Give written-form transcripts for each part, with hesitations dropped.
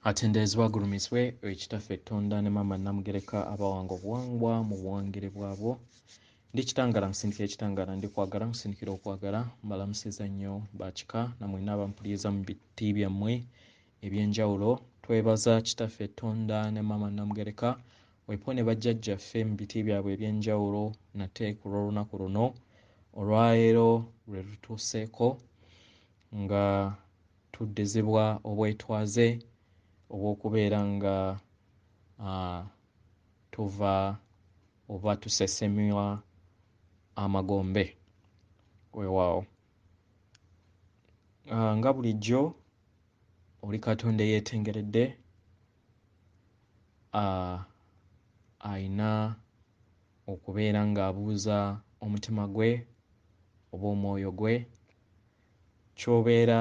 Atendeezebwa gulumiswe ekitaffe Tonda ne Maama Namugereka abawanga obuwangwa mu buwangire bwabwo. Ndi Kitangala nsindikira ekitangala ndi kwagala nsindikira okwagala mbalamusiza nnyo bakika namwe n'abampuliriza mu biti byammwe eby'enjawulo. Twebaza kitaffe Tonda ne Maama Namugereka wepo ne bajjajjaffe mu biti byabwe eby'enjawulo nate ku lw'olunaku luno olwaleero lwe lutuuseeko nga tuddizibwa obwetwaze obw'okubeera nga tuva oba tusesemwa amagombe weewaawo. Nga bulijjo oli Katonda eyeetengeredde ayina okubeera ng'abuuza omutima gwe oba omwoyo gwe ky'obeera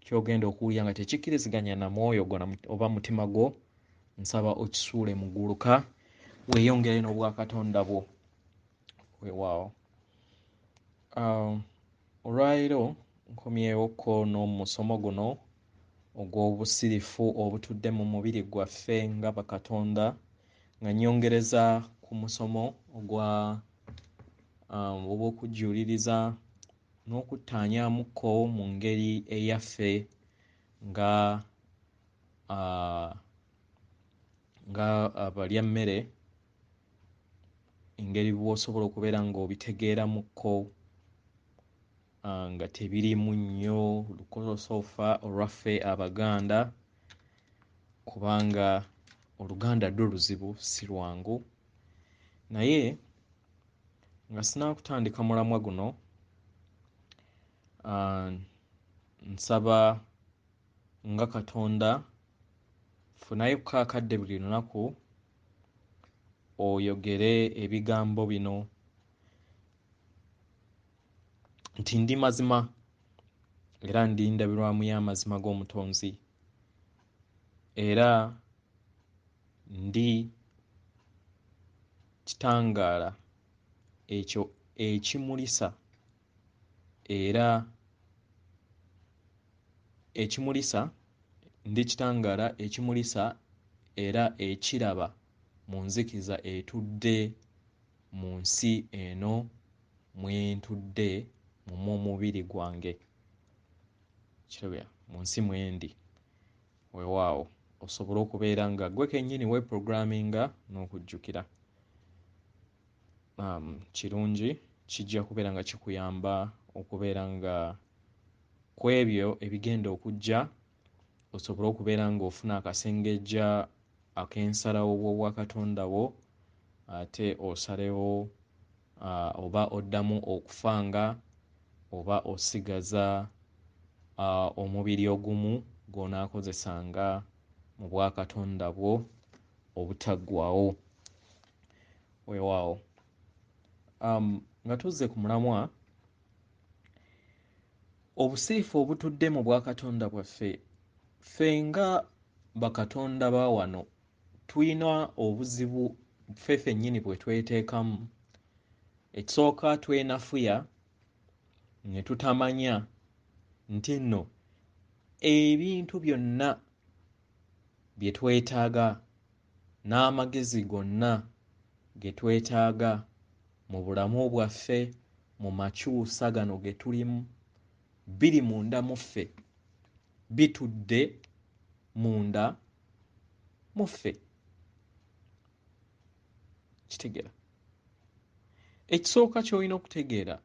ky'ogenda okuwulira nga tekikkiriziganya na mwoyo gwo oba mutima gwo. Nsaba okisuule mu gguluka weeyongere n'obwakatonda bwo weewaawo. Olwaleero nkomyewoko n'omusomo guno ogw'obusirifu obutudde mu mubiri gwaffe nga Bakatonda nga nnyongereza ku musomo obw'okujjuuliriza n'okuttaanyaamuko mu ngeri eyaffe nga abalya mmere, engeri bw'osobola okubeera ng'obitegeeramukko nga tebirimu nnyo lukolosoofa olwaffe Abaganda, kubanga Oluganda ddwo luzibu si lwangu. Naye nga sinaakutandika mulamwa guno, nsaba nga Katonda funayo kaakadde buli lunaku oyogere ebigambo bino nti ndi mazima era ndi ndabirwamu y'amazima g'Omutonzi era ndi kitangaala ekyo ekimulisa era ndi kitangaala ekimulisa era ekiraba mu nzikiza etudde mu nsi eno mwe ntudde mu omubiri gwange. Kirabya mu nsi mwe ndi weewaawo osobole okubeera nga ggwe kennyini weeprogramminga n'okujjukira. Kirungi kijja kubeera nga kikuyamba okubeera nga ku ebyo ebigenda okujja osobole okubeera ng'ofuna akasengejja ak'ensalawo bw'obwakatonda bwo ate osalewo oba oddamu okufanga oba osigaza omubiri ogumu gw'onaakozesanga mu bwakatonda bwo obutaggwaawo weewaawo. Nga tuzze ku mulamwa, obusirifu obutudde mu bwakatonda bwaffe, ffe nga bakatonda ba wano tuyina obuzibu ffe ffennyini bwe tweteekamu. Ekisooka twenafuya ne tutamanya nti nno ebintu byonna bye twetaaga n'amagezi gonna ge twetaaga mu bulamu bwaffe mu makyusa gano ge tulimu biri munda mu ffe, bitudde munda mu ffe. Kitegeera? Ekisooka ky'olina okutegeera,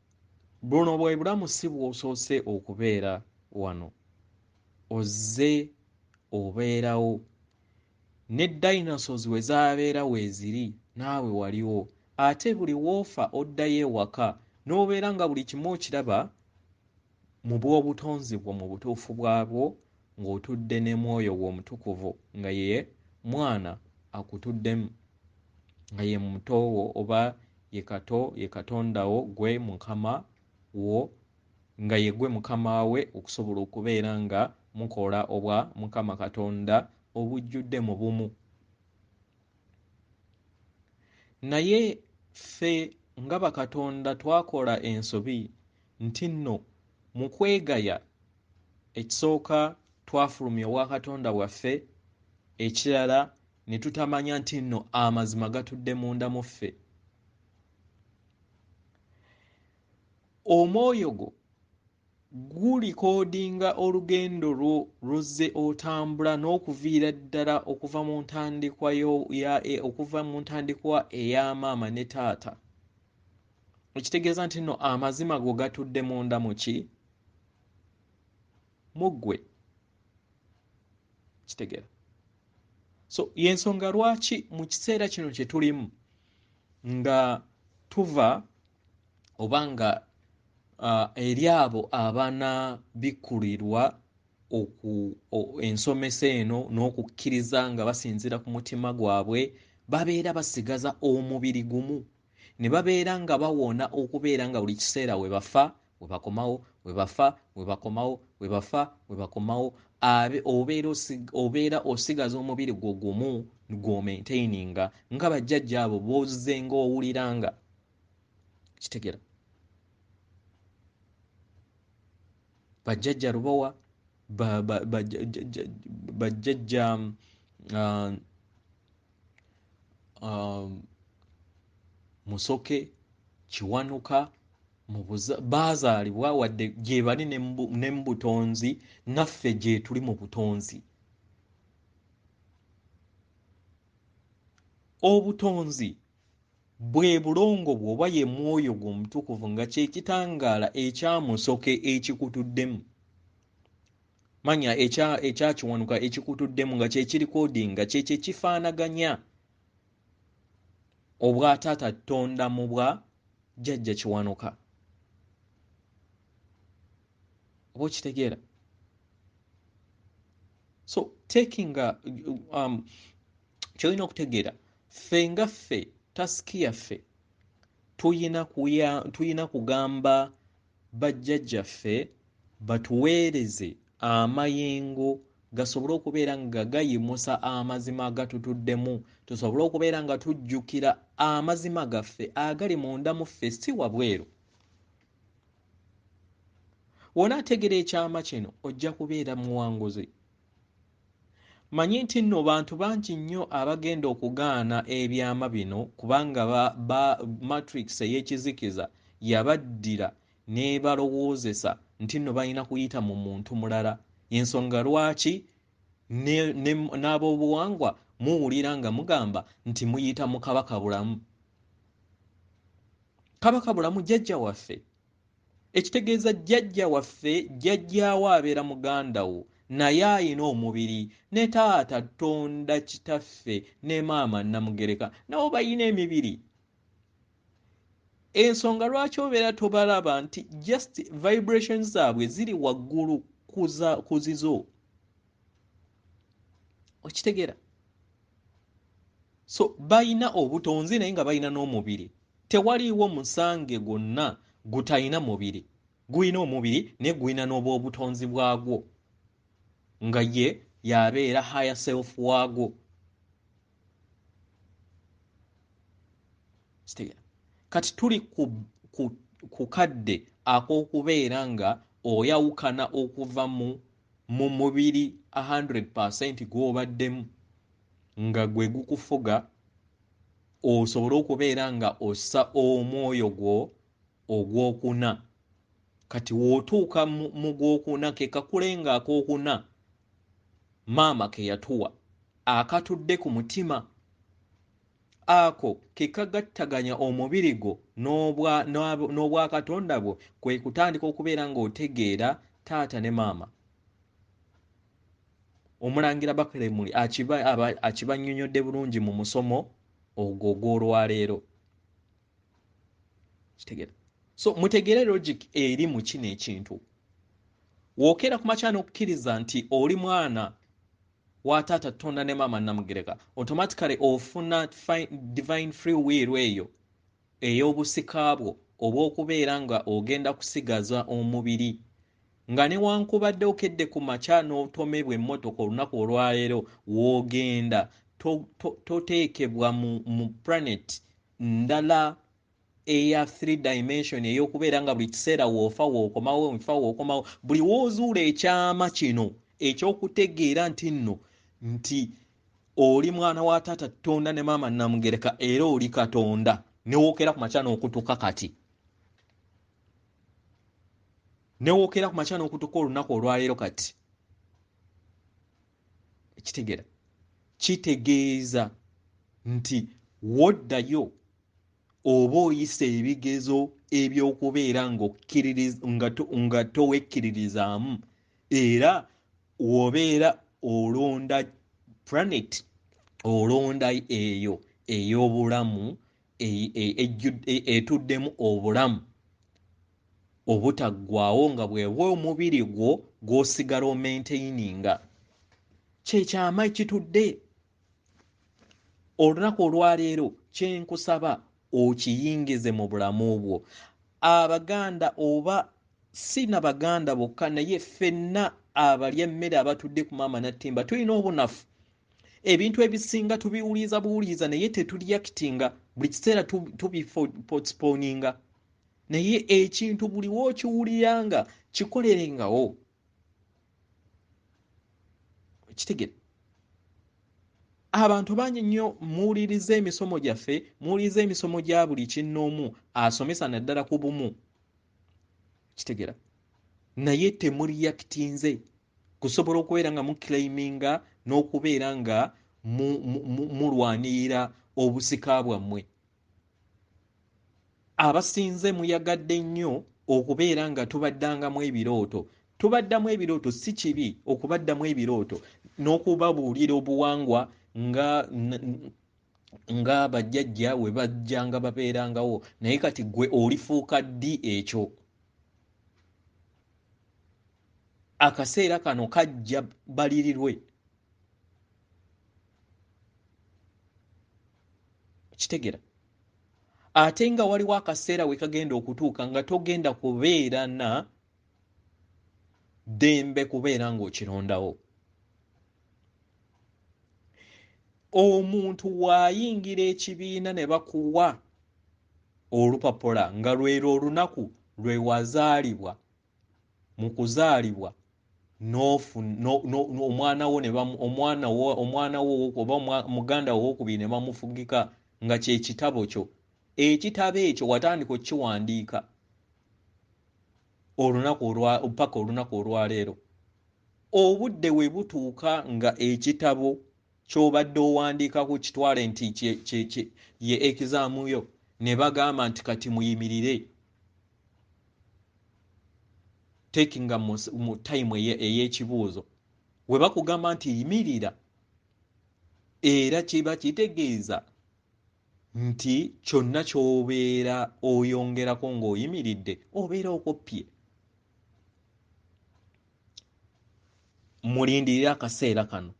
buno bwe bulamu si bw'osoose okubeera wano, ozze obeerawo ne dinosaurs we zaabeera weeziri naawe waliwo, ate buli w'ofa oddayo ewaka n'obeera nga buli kimu okiraba mu bw'obutonzi bwo mu butuufu bwabwo ng'otudde ne mwoyo wo omutukuvu nga ye mwana akutuddemu, nga ye muto wo oba ye Katonda wo gwe mukama wo, nga ye gwe mukama we okusobola okubeera nga mukola obwa Mukama Katonda obujjudde mu bumu. Naye ffe nga bakatonda twakola ensobi nti nno mu kwegaya ekisooka twafulumya Wakatonda waffe, ekirala ne tutamanya nti nno amazima gatudde munda mu ffe. Omwoyo gwo gulikoodinga olugendo lwo luzze otambula n'okuviira ddala okuva mu ntandikwa eya maama ne taata. Ekitegeeza nti nno amazima go gatudde munda mu ki? Mu ggwe. Kitegeera? So y'ensonga lwaki mu kiseera kino kye tulimu nga tuva oba nga eri abo abaana bikkulirwa ensomesa eno n'okukkiriza nga basinziira ku mutima gwabwe, babeera basigaza omubiri gumu, ne babeera nga bawona okubeera nga buli kiseera we bafa we bakomawo, we bafa we bakomawo, we bafa we bakomawo. Obeera osigaza omubiri gwo gumu gw'omaintaininga nga bajjajja abo bozze ng'owuliranga. Kitegeera? Bajjajja Lubowa, bajjajja Musoke, Kiwanuka, baazaalibwa wadde gye bali ne mu butonzi, naffe gye tuli mu butonzi. Obutonzi bwe bulongo bwo oba ye mwoyo gwo omutukuvu nga kye kitangaala ekya Musoke ekikutuddemu. Manya ekya Kiwanuka ekikutuddemu nga kye kirikoodinga kye kifaanaganya obwa taata Tonda mu bwa jjajja Kiwanuka. Oba okitegeera? So kyolina okutegeera, ffe nga ffe tasiki yaffe tuyina kugamba bajjajjaffe batuweereze amayengo gasobole okubeera nga gayimusa amazima agatutuddemu, tusobole okubeera nga tujjukira amazima gaffe agali munda mu ffe, si wabweru. Wonaategeera ekyama kino ojja kubeera muwanguzi. Manyi nti nno bantu bangi nnyo abagenda okugaana ebyama bino kubanga matrix ey'ekizikiza yabaddira n'ebalowoozesa nti nno balina kuyita mu muntu mulala. Y'ensonga lwaki n'ab'obuwangwa muwulira nga mugamba nti muyita mu kabaka bulamu. Kabaka bulamu jjajja waffe. Ekitegeeza jjajja waffe, jjajjaawo abeera muganda wo, naye ayina omubiri, ne taata Tonda kitaffe ne maama Namugereka nabo bayina emibiri. Ensonga lwaki obeera tobalaba nti just vibrations zaabwe ziri waggulu ku zizo. Okitegeera? So bayina obutonzi naye nga bayina n'omubiri. Tewaliiwo musange gwonna gutalina mubiri. Guyina omubiri naye guyina n'obwobutonzi bwagwo nga ye yabeera higher self waagwo. Kati tuli ku kadde ak'okubeera nga oyawukana okuva mu mubiri 100% gw'obaddemu nga gwe gukufuga, osobole okubeera nga ossa omwoyo gwo ogwokuna. Kati w'otuuka mu gwokuna ke kakulenga akokuna maama ke yatuwa akatudde ku mutima, ako ke kagattaganya omubiri gwo n'obwakatonda bwo, kwe kutandika okubeera ng'otegeera taata ne maama. Omulangira Bakeremuli akibannyonnyodde bulungi mu musomo ogwo ogw'olwaleero. Kitegeera? So mutegeere logic eri mu kino ekintu. Wookeera ku makya n'okukkiriza nti oli mwana wa taata Tonda ne maama Namugereka, automatically ofuna divine free will eyo ey'obusika bwo obw'okubeera nga ogenda kusigaza omubiri. Nga newankubadde okedde ku makya n'otomebwa emmotoka olunaku olwaleero, w'ogenda toteekebwa mu planet ndala eya 3 dimension ey'okubeera nga buli kiseera woofa wookomawo, nfa wookomawo. Buli woozuula ekyama kino ekyokutegeera nti nno nti oli mwana wa taata Katonda ne maama Namugereka era oli Katonda newookera ku makya n'okutuka kati newookera ku makya n'okutuka olunaku olwaleero kati ekitegera kitegeeza nti woddayo oba oyise ebigezo ebyokubeera nga towekkiririzaamu era wobeera olonda planet olonda eyo ey'obulamu etuddemu obulamu obutaggwaawo nga bwebwa omubiri gwo gw'osigala omaintaininga kyekyama ekitudde olunaku olwaleero kyenkusaba okiyingize mu bulamu bwo. Abaganda oba si n'Abaganda bokka naye ffenna abalya emmere abatudde ku maama Nattimba tulina obunafu. Ebintu ebisinga tubiwuliza buwuliza naye tetuliyakitinga, buli kiseera tubipostponinga. Naye ekintu buli wookiwuliranga kikolerengawo. Kitegere abantu bangi nnyo muwuliriza emisomo gyaffe, muwuliriza emisomo gya buli kinnoomu asomesa naddala ku bumu. Kitegera naye temuliyakitinze kusobola okubeera nga mukilaiminga n'okubeera nga mulwanirira obusika bwammwe. Abasinze muyagadde nnyo okubeera nga tubaddangamu ebirooto. Tubaddamu ebirooto si kibi okubaddamu ebirooto n'okubabuulira obuwangwa nga bajjajja we bajjanga babeerangawo, naye kati gwe olifuuka ddi ekyo? Akaseera kano kajja balirirwe. Kitegera ate nga waliwo akaseera we kagenda okutuuka nga togenda kubeera na ddembe kubeera ng'okirondawo. Omuntu waayingira ekibiina ne bakuwa olupapula nga lwero olunaku lwe wazaalibwa, mu kuzaalibwa omwana wo oba muganda wo owokubiri ne bamufugika nga kye kitabo kyo. Ekitabo ekyo watandika okukiwandiika paka olunaku olwaleero. Obudde we butuuka nga ekitabo ky'obadde owandiikako kitwale nti ye exam yo ne bagamba nti kati muyimirire takinga mu time ey'ekibuuzo. We bakugamba nti yimirira era kiba kitegeeza nti kyonna ky'obeera oyongerako ng'oyimiridde obeera okoppye. Mulindirira akaseera kano.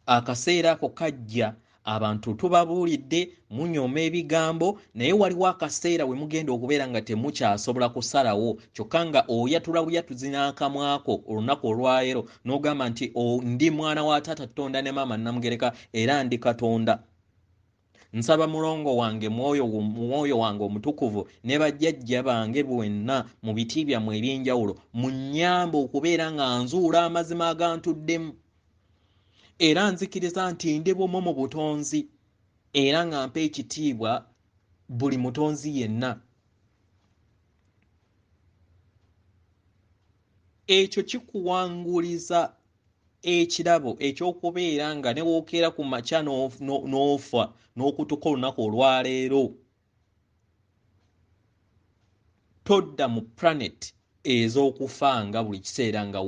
Akaseera ako kajja, abantu tubabuulidde munyooma ebigambo naye waliwo akaseera we mugenda okubeera nga temukyasobola kusalawo kyokka nga oyatula buyatuzi n'akamwako olunaku olwaleero n'ogamba nti ndi mwana wa taata Katonda ne maama Namugereka era ndi Katonda. Nsaba mulongo wange mwoyo wange omutukuvu ne bajjajja bange bwenna mu biti byammwe eby'enjawulo munnyambe okubeera nga nzuula amazima agantuddemu era nzikiriza nti ndi bumu mu butonzi era nga mpa ekitiibwa buli mutonzi yenna. Ekyo kikuwanguliza ekirabo ekyokubeera nga newookera ku makya n'ofa n'okutuka olunaku olwaleero todda mu planet ez'okufanga buli kiseera nga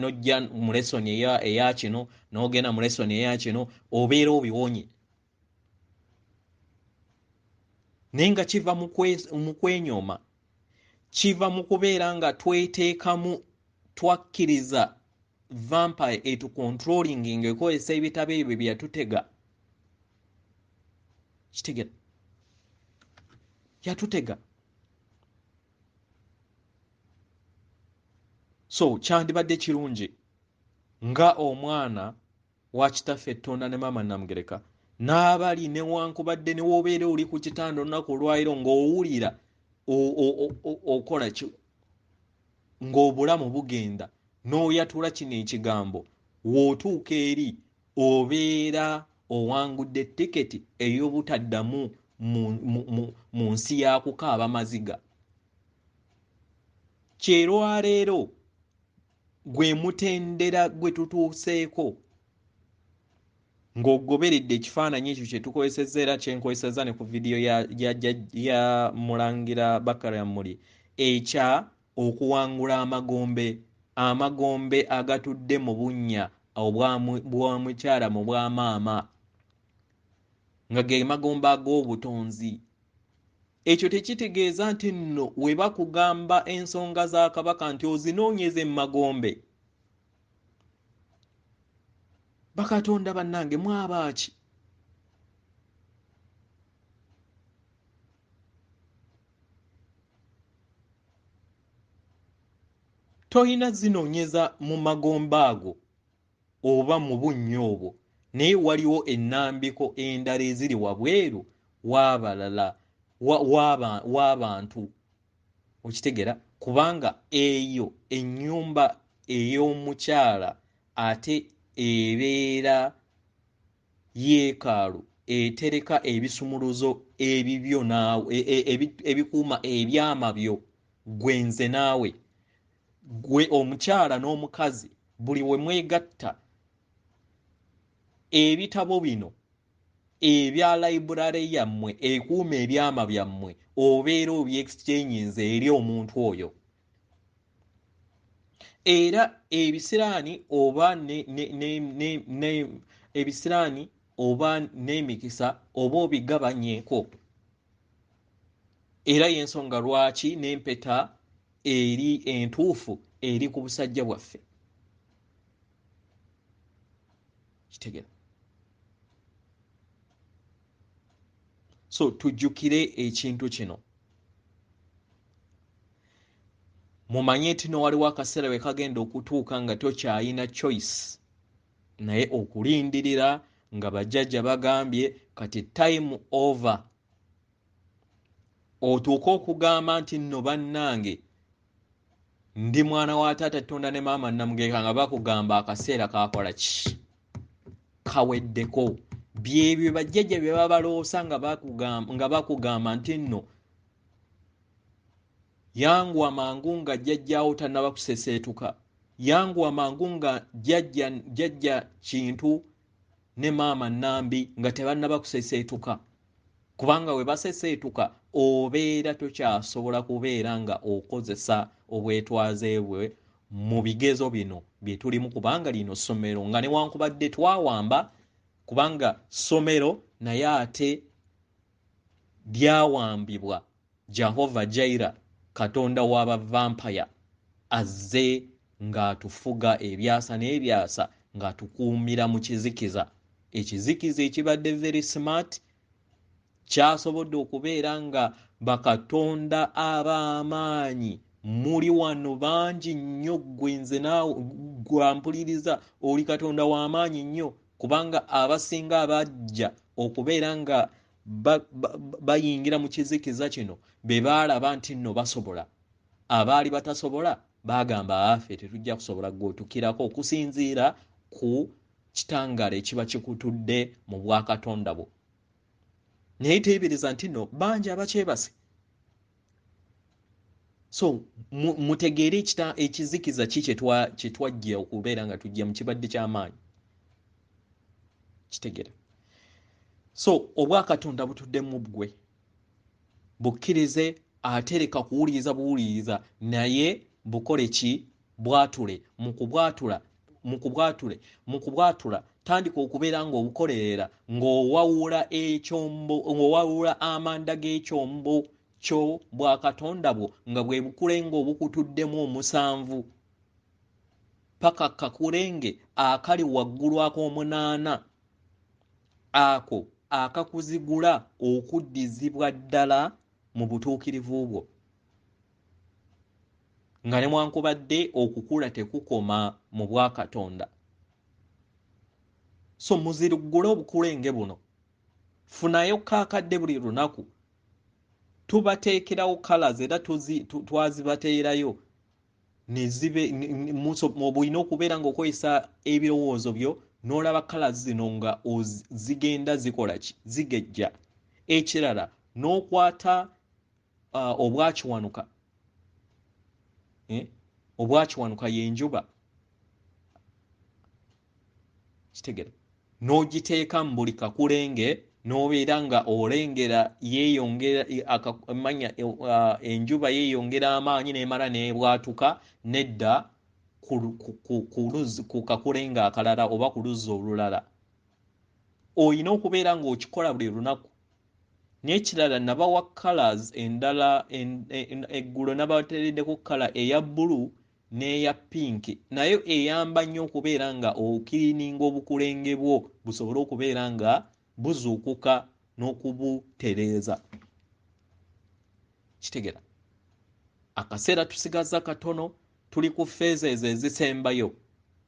nojja mu lesson eya kino n'ogenda mu lesson eya kino obeera obiwonye. Naye nga kiva mu kwenyooma, kiva mu kubeera nga tweteekamu twakkiriza vampire etucontrolling ng'ekozesa ebitabo ebyo bye yatutega. Kitegera yatutega. So kyandibadde kirungi nga omwana wa kitaffe Katonda ne maama Namugereka n'abali newankubadde ne woobeera oli ku kitanda olunaku olwaleero ng'owulira okola ng'obulamu bugenda n'oyatula kino ekigambo w'otuuka eri obeera owangudde tiketi ey'obutaddamu mu nsi ya kukaaba maziga. Kyerwaleero gwe mutendera gwe tutuuseeko ng'ogoberedde ekifaananyi ekyo kye tukozesezza era kyenkozesezza ne ku vidiyo ya Mulangira Bakaramuli ekya okuwangula amagombe agatudde mu bunnya bwa mukyala mu bwa maama nga ge magombe ag'obutonzi. Ekyo tekitegeeza nti nno we bakugamba ensonga za Kabaka nti ozinoonyeze mu magombe. Bakatonda bannange mwabaaki? Toyina zinoonyeza mu magombe ago oba mu bunnya obwo, naye waliwo ennambiko endala eziri wabweru w'abalala w'abantu. Okitegera? Kubanga eyo ennyumba ey'omukyala ate ebeera yeekaalu etereka ebisumuluzo ebibyo naawe ebikuuma ebyama byo gwenze naawe gwe omukyala n'omukazi buli we mwegatta ebitabo bino ebya library yammwe ekuuma ebyama byammwe obeera obyexchanges eri omuntu oyo. Era ebisiraani oba ebisiraani oba n'emikisa oba obigabanyeeko. Era y'ensonga lwaki n'empeta eri entuufu eri ku busajja bwaffe. Kitegera? So tujjukire ekintu kino. Mumanye nti waliwo akaseera we kagenda okutuuka nga tokyayina choice naye okulindirira nga bajjajja bagambye kati time over. Otuuka okugamba nti nno bannange ndi mwana wa taata Tonda ne maama Namugeka nga bakugamba akaseera kakola ki? Kaweddeko. Byebyo bajjajja bye babaloosa nga bakugamba nti nno yangu amangu nga jjajjaawo tannaba kuseseetuka, yangu amangu nga jjajja Kintu ne maama Nambi nga tebannaba kuseseetuka. Kubanga we baseseetuka obeera tokyasobola kubeera nga okozesa obwetwaze bwe mu bigezo bino bye tulimu, kubanga lino ssomero nga newankubadde twawamba kubanga ssomero naye ate lyawambibwa Jehova Jaira, Katonda w'abavampaya, azze ng'atufuga ebyasa n'ebyasa ng'atukuumira mu kizikiza. Ekizikiza ekibadde very smart kyasobodde okubeera nga bakatonda ab'amaanyi muli wano bangi nnyo. Gwenze naawe gwampuliriza oli Katonda w'amaanyi nnyo, kubanga abasinga abajja okubeera nga bayingira mu kizikiza kino be baalaba nti nno basobola. Abaali batasobola baagamba afe tetujja kusobola gwotukirako okusinziira ku kitangala ekiba kikutudde mu bwakatonda bwo. Naye teebereza nti nno bangi abakyebase. So mutegeere ekizikiza ki kye twajja okubeera nga tujja mu kibadde ky'amaanyi. Kitegere? So obwakatonda butudde mu ggwe bukkirize atereka kuwuliriza buwuliriza naye bukole ki? Bwatule. Mu kubwatula tandika okubeera ng'obukolerera ng'owawula ng'owawula amanda g'ekyombo kyo bwakatonda bwo nga bwe bukulenge obukutuddemu omusanvu paka kakulenge akali waggulu ak'omunaana ako akakuzigula okuddizibwa ddala mu butuukirivu bwo. Nga newankubadde okukula tekukoma mu bwakatonda. So muzirugule obukulenge buno. Funayo kaakadde buli lunaku tubateekerawo colors era twazibateerayo ne zibe olina okubeera ng'okozesa ebirowoozo byo n'olaba colors zino nga zigenda zikola ki zigejja. Ekirala n'okwata obwakiwanuka obwakiwanuka y'enjuba kitegera n'ogiteeka mu buli kakulenge n'obeera nga olengera yeeyongera manya enjuba yeeyongera amaanyi n'emala n'ebwatuka nedda ku kakulenge akalala oba ku luzzi olulala. Oyina okubeera ng'okikola buli lunaku. N'ekirala nabawa colors endala eggulo nabateereddeko kala eya bbulu n'eya pinki nayo eyamba nnyo okubeera nga okiriininga obukulenge bwo busobole okubeera nga buzuukuka n'okubutereeza. Kitegera akaseera tusigaza katono tuli ku feeza ezo ezisembayo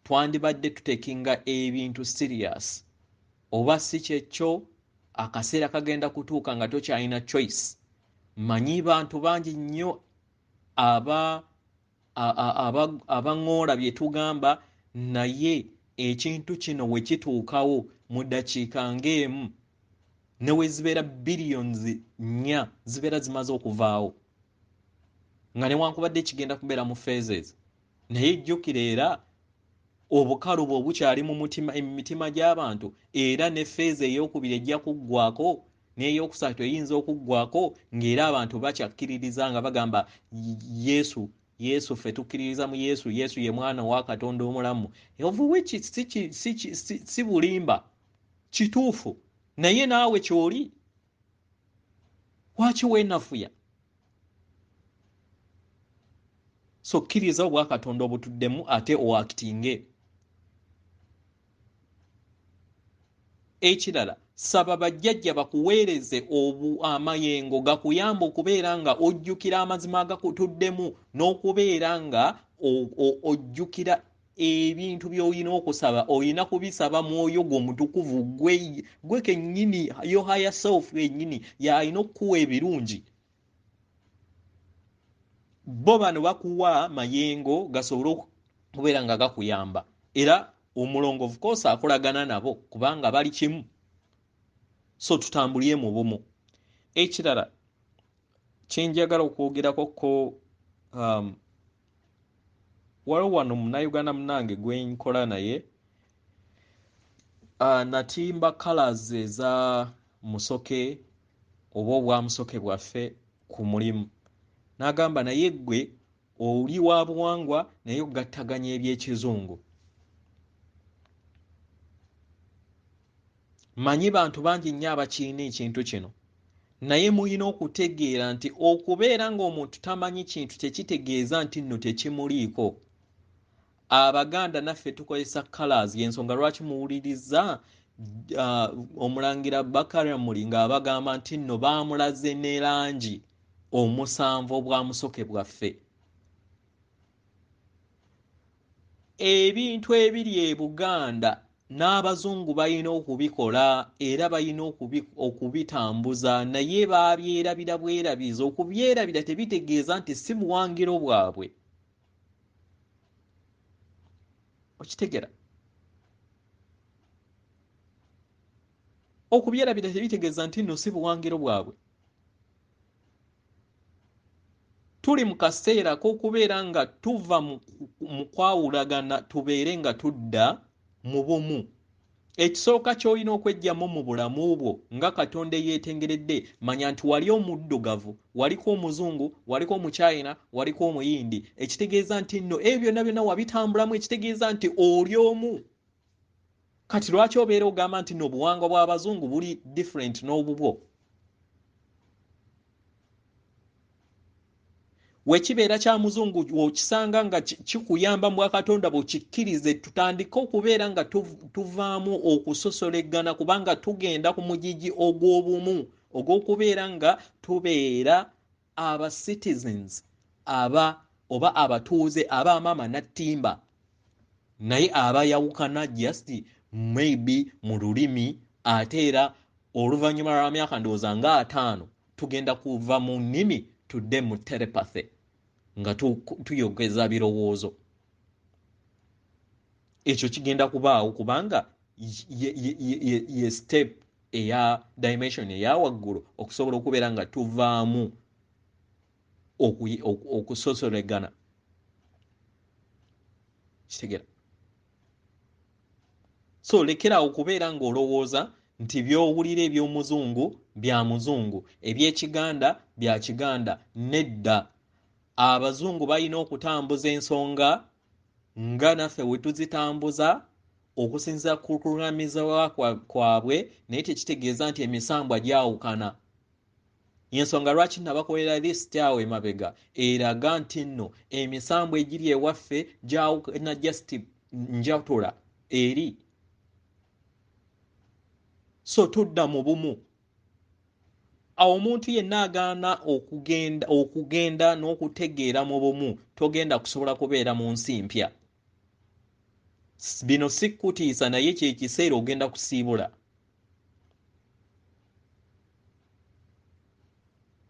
twandibadde tutekinga ebintu serious oba si kyekyo akaseera kagenda kutuuka nga tokyalina choice. Manyi bantu bangi nnyo abaŋŋoola bye tugamba naye ekintu kino we kituukawo mu ddakiika ng'emu ne we zibeera billions 4 zibeera zimaze okuvaawo nga newankubadde kigenda kubeera mu phases naye jjukira era obukalu bwe bukyali mu mitima gy'abantu era ne phase ey'okubiri ejja kuggwako n'ey'okusatu eyinza okuggwako ng'era abantu bakyakkiririza nga bagamba Yesu ffe tukkiririza mu Yesu ye mwana wa Katonda omulamu of which si bulimba kituufu naye naawe kyoli waki weenafuya. So kkiriza obwa Katonda obutuddemu ate owakitinge. Ekirala saba bajjajja bakuweereze amayengo gakuyamba okubeera nga ojjukira amazima agakutuddemu n'okubeera nga ojjukira ebintu by'olina okusaba olina kubisaba mwoyo gw'omutukuvu gwe kennyini yo higher self yennyini y'alina okukuwa ebirungi. Bo bano bakuwa mayengo gasobole okubeera nga gakuyamba era omulongo of course akolagana nabo kubanga bali kimu. So tutambulye mu bumu. Ekirala kyenjagala okwogerako ko waliwo wano munnayuganda munnange gwe nkola naye natimba colors eza musoke oba obwa musoke bwaffe ku mulimu n'agamba naye gwe oli wa buwangwa naye ogattaganya eby'ekizungu. Manyi bantu bangi nnyo abakiina ekintu kino naye mulina okutegeera nti okubeera ng'omuntu tamanyi kintu tekitegeeza nti nno tekimuliiko. Abaganda naffe tukozesa colors y'ensonga lwaki muwuliriza omulangira Bakatonda ng'abagamba nti nno baamulaze ne langi omusanvu obwa musoke bwaffe. Ebintu ebiri e Buganda n'abazungu balina okubikola era balina okubitambuza naye babyerabira bwerabiza. Okubyerabira tebitegeeza nti si buwangiro bwabwe. Okitegera? Okubyerabira tebitegeeza nti nno si buwangiro bwabwe. Tuli mu kaseera k'okubeera nga tuva mu kwawulagana tubeere nga tudda mu bumu. Ekisooka ky'olina okweggyamu mu bulamu bwo nga Katonda yeetengeredde manya nti wali omuddugavu, waliko omuzungu, waliko omuchina, waliko omuyindi. Ekitegeeza nti nno ebyo byonna wabitambulamu ekitegeeza nti oli omu. Kati lwaki obeera ogamba nti nno obuwangwa bw'abazungu buli different n'obubwo? Wekibeera kya muzungu okisanga nga kikuyamba mu Katonda bw'okikkirize tutandike okubeera nga tuvaamu okusosolegana kubanga tugenda ku mugigi ogw'obumu ogw'okubeera nga tubeera aba citizens oba abatuuze ab'amaama nattimba naye abayawukana just maybe mu lulimi ate era oluvannyuma lwa myaka ndowooza nga 5 tugenda kuva mu nnimi tudde mu telepathy nga tuyogeza birowoozo. Ekyo kigenda kubaawo kubanga ye step eya dimension eya waggulu okusobola okubeera nga tuvaamu okusosolegana. Kitegera? So lekerawo okubeera ng'olowooza nti by'owulira eby'omuzungu bya muzungu, eby'ekiganda bya kiganda. Nedda, abazungu balina okutambuza ensonga nga naffe we tuzitambuza okusinziira ku kulumizibwa kwabwe, naye tekitegeeza nti emisambwa gyawukana. Yensonga lwaki nabakolera lisiti awo emabega eraga nti nno emisambwa egiri ewaffe gyawukana just njatula eri. So tudda mu bumu. Awo omuntu yenna agaana okugenda n'okutegeera mu bumu, togenda kusobola kubeera mu nsi mpya. Bino si kutiisa, naye kyekiseera ogenda kusiibula.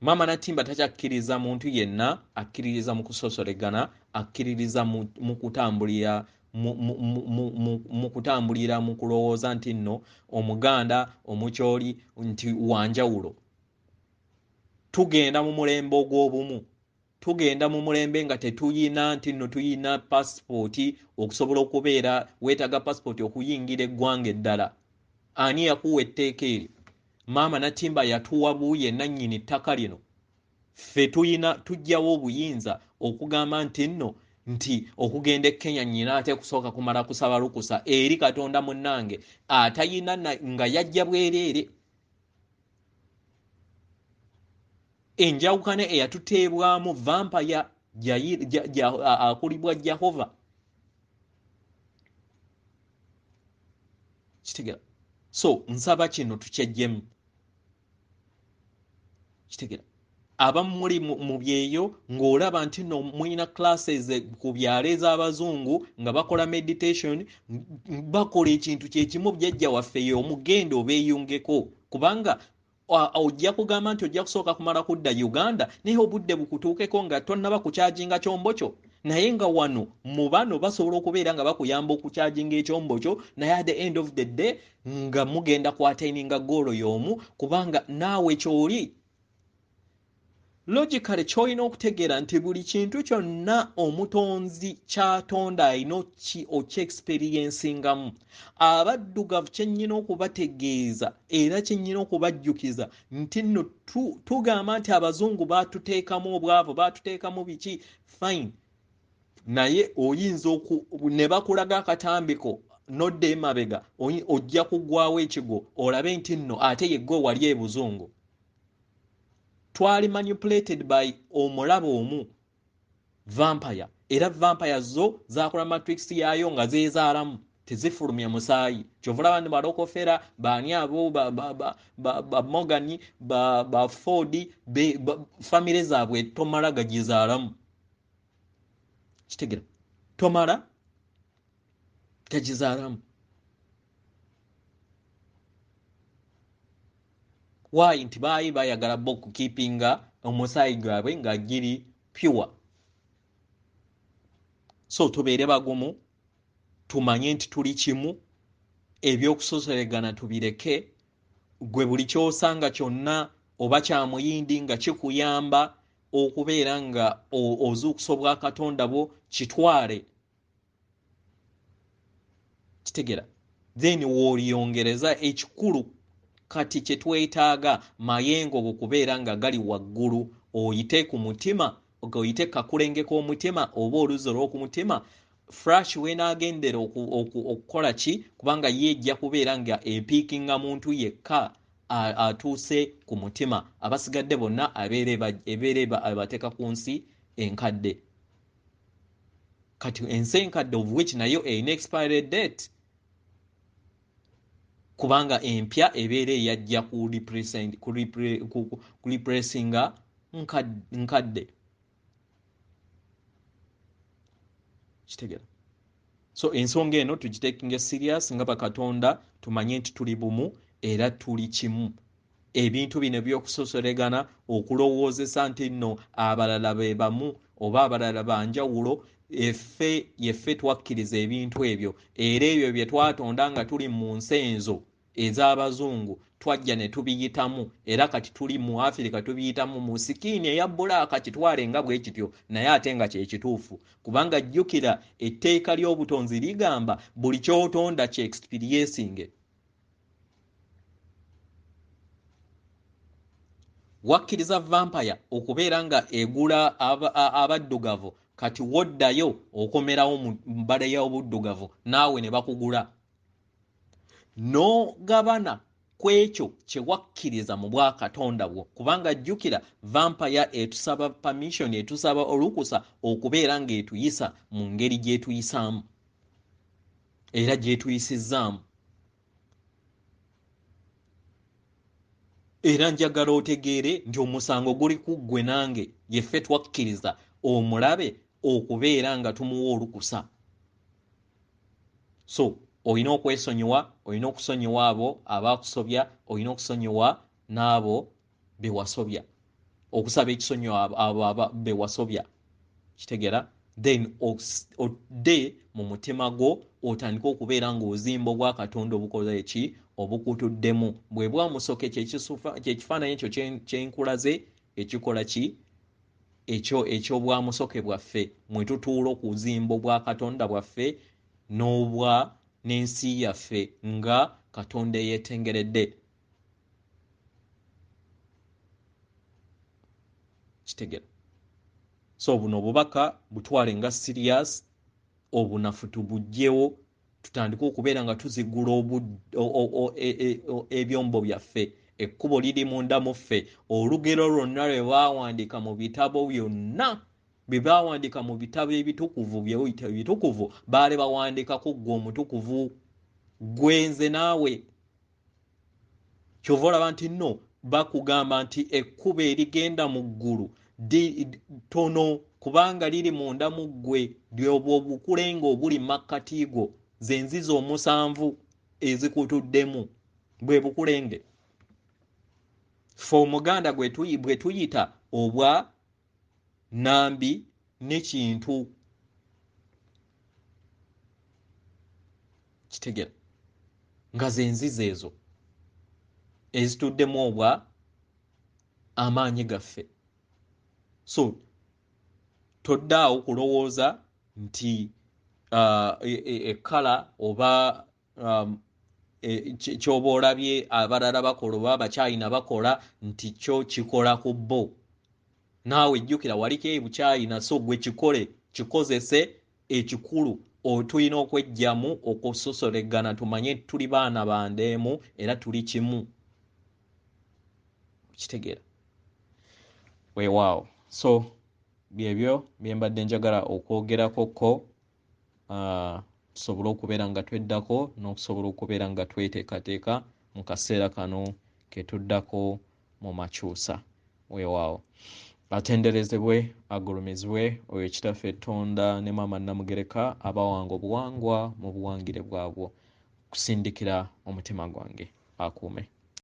Maama Natimba takyakkiriza muntu yenna akkiririza mu kusosolegana, akkiririza mu kutambulira mu kutambulira mu kulowooza nti nno Omuganda Omukyoli nti wanjawulo. Tugenda mu mulembe ogw'obumu. Tugenda mu mulembe nga tetuyina nti nno tuyina passport okusobola okubeera weetaga passport okuyingira eggwanga eddala. Ani yakuwa etteeka eryo? Maama Natimba yatuwa buuye nannyini ttaka lino. Ffe tujjawo obuyinza okugamba nti nno nti okugenda e Kenya nnyina ate kusooka kumala kusaba lukusa eri Katonda munnange atayina nga yajja bwereere. Enjawukana eyatuteebwamu vampire akulibwa Jehova. Kitegera? So nsaba kino tukyejjemu. Kitegera? Abamu muri mu byeyo ng'olaba nti nno mulina classes ku byalo ez'abazungu nga bakola meditation, bakola ekintu kyekimu byajja waffe y'omugendo obeeyungeko, kubanga ojja kugamba nti ojja kusooka kumala kudda Uganda naye obudde bukutuukeko nga tonnaba kukyajinga kyombo kyo. Naye nga wano mu bano basobola okubeera nga bakuyamba okukyajinga ekyombo kyo, naye at the end of the day nga mugenda kwataininga goolo y'omu, kubanga naawe kyoli. Logically kyolina okutegeera nti buli kintu kyonna omutonzi kyatonda alina okyexperiencingamu. Abaddugavu kyennyina okubategeeza era kyennyina okubajjukiza nti nno tugamba nti abazungu baatuteekamu obwavu, baatuteekamu biki, fine. Naye oyinza ne bakulaga akatambiko nodda emabega ojja kuggwawo ekigo olabe nti nno ate yeggo wali ebuzungu. Twali manipulated by omulaba omu, vampire. Era vampire zo zakola matrix yaayo nga zeezaalamu, tezifulumya musaayi. Kyovulaba ndi balokofera baani abo ba Morgan ba Ford famire zaabwe tomala gagizaalamu. Kitegera? Tomala gagizaalamu. Why? Nti bayagala okukeepinga omusaayi gwabwe nga giri pure. So tubeere bagumu, tumanye nti tuli kimu, ebyokusosolegana tubireke. Gwe buli kyosanga kyonna oba kya muyindi nga kikuyamba okubeera nga ozuukusa obwa Katonda bwo, kitwale. Kitegera? Then w'oliyongereza ekikulu kati kye twetaaga mayengo okubeera nga gali waggulu, oyite ku mutima, oyite kakulenge k'omutima oba oluzo lw'oku mutima. Flash weenaagendera okukola ki? Kubanga yejja kubeera nga epiikinga muntu yekka atuuse ku mutima, abasigadde bonna ebeere abateeka ku nsi enkadde. Kati ensi enkadde of which nayo erina expiry date, kubanga empya ebeera eyajja ku repressinga nkadde. Kitegera? So ensonga eno tugitekinga serious nga Bakatonda, tumanye nti tuli bumu era tuli kimu. ebintu bino by'okusosolegana okulowoozesa nti nno abalala be bamu oba abalala banjawulo yeffe twakkiriza ebintu ebyo era ebyo bye twatonda nga tuli mu nsenzo ez'abazungu twajja ne tubiyitamu era kati tuli mu Afirika tubiyitamu mu sikiini eya bbulaaka kitwale nga bwe kityo naye ate nga kye kituufu kubanga jjukira etteeka ly'obutonzi ligamba buli ky'otonda kye experiencing. Wakkiriza vampire okubeera nga egula abaddugavu kati woddayo okomerawo mu mbala y'obuddugavu naawe ne bakugula n'ogabana ku ekyo kye wakkiriza mu bwakatonda bwo kubanga jjukira vampire etusaba permission etusaba olukusa okubeera ng'etuyisa mu ngeri gy'etuyisaamu era gy'etuyisizaamu. Era njagala otegeere nti omusango guli ku ggwe nange yeffe twakkiriza omulabe okubeera nga tumuwa olukusa. So olina okwesonyiwa, olina okusonyiwa abo abaakusobya, olina okusonyiwa n'abo be wasobya, okusaba ekisonyiwo abo be wasobya. Kitegeera? Then odde mu mutima gwo otandika okubeera ng'ozimba obwakatonda obukola eki obukutuddemu bwe bwamusoke kyekifaananyi ekyo kyenkulaze ekikola ki ekyo ekyobwamusoke bwaffe mwe tutuula okuzimba obwakatonda bwaffe n'ensi yaffe nga katonda eyeetengeredde. Kitegeera? So buno obubaka butwale nga serious obunafu tubugyewo tutandika okubeera nga tuzigula ebyombo byaffe ekkubo liri munda mu ffe olugero lwonna lwe baawandiika mu bitabo byonna bye baawandiika mu bitabo ebitukuvu by'oyita ebitukuvu baali bawandiikako ggwe omutukuvu gwenze naawe kyova olaba nti nno bakugamba nti ekkubo erigenda mu ggulu tono kubanga liri munda mu ggwe lyobwobukulenga obuli makkati go zenziza omusanvu ezikutuddemu bwe bukulenge ffe omuganda bwe tuyita obwa nambi n'ekintu. Kitegera nga zenziza ezo ezituddemu obwa amaanyi gaffe. So toddaawo kulowooza nti ekkala oba kyoba olabye abalala bakola oba abakyayina bakola nti kyo kikola ku bo. Naawe jjukira waliko ebukyayina so gwe kikole kikozese ekikulu tulina okwejjamu okusosolegana tumanye tuli baana bandeemu era tuli kimu. Kitegeera? Weewaawo. So byebyo bye mbadde njagala okwogerako ko tusobole okubeera nga tweddako n'okusobola okubeera nga tweteekateeka mu kaseera kano ke tuddako mu makyusa. Weewaawo. Atenderezebwe agulumizibwe oyo kitaffe Tonda ne Maama Namugereka abawanga obuwangwa mu buwangire bwabwo kusindikira omutima gwange akuume.